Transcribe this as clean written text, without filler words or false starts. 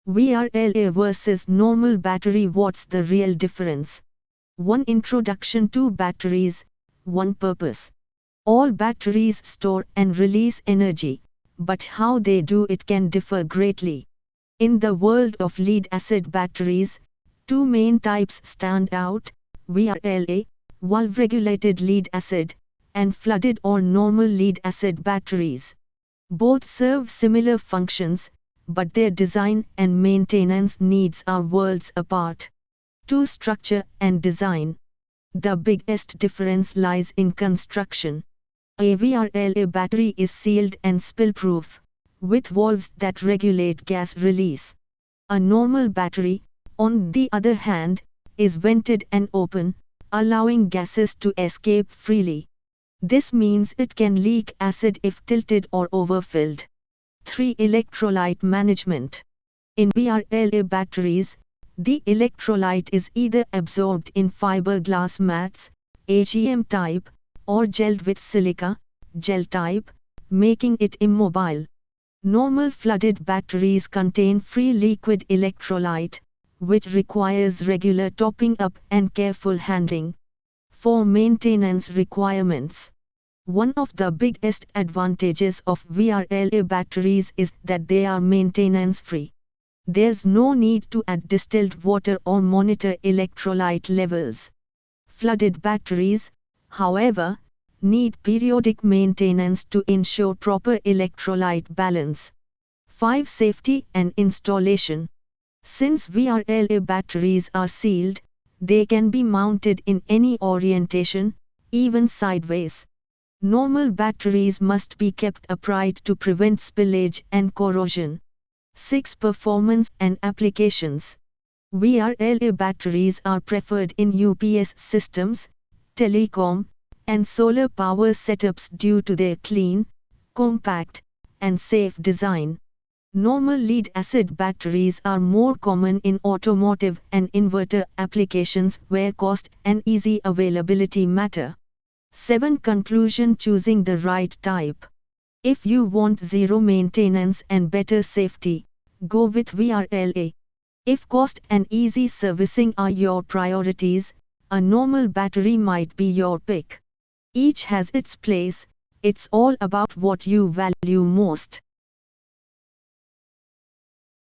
VRLA versus normal battery. What's the real difference? 1. Introduction to batteries. 1. Purpose. All batteries store and release energy, but how they do it can differ greatly. In the world of lead-acid batteries, two main types stand out: VRLA, valve-regulated lead-acid, and flooded or normal lead-acid batteries. Both serve similar functions, but their design and maintenance needs are worlds apart. 2. Structure and design. The biggest difference lies in construction. A VRLA battery is sealed and spill-proof, with valves that regulate gas release. A normal battery, on the other hand, is vented and open, allowing gases to escape freely. This means it can leak acid if tilted or overfilled. 3. Electrolyte management. In VRLA batteries, the electrolyte is either absorbed in fiberglass mats, HEM type, or gelled with silica, gel type, making it immobile. Normal flooded batteries contain free liquid electrolyte, which requires regular topping up and careful handling. 4. Maintenance requirements. One of the biggest advantages of VRLA batteries is that they are maintenance-free. There's no need to add distilled water or monitor electrolyte levels. Flooded batteries, however, need periodic maintenance to ensure proper electrolyte balance. 5. Safety and installation. Since VRLA batteries are sealed, they can be mounted in any orientation, even sideways. Normal batteries must be kept upright to prevent spillage and corrosion. 6. Performance and applications. VRLA batteries are preferred in UPS systems, telecom, and solar power setups due to their clean, compact, and safe design. Normal lead-acid batteries are more common in automotive and inverter applications where cost and easy availability matter. 7. Conclusion: choosing the right type. If you want zero maintenance and better safety, go with VRLA. If cost and easy servicing are your priorities, a normal battery might be your pick. Each has its place, it's all about what you value most.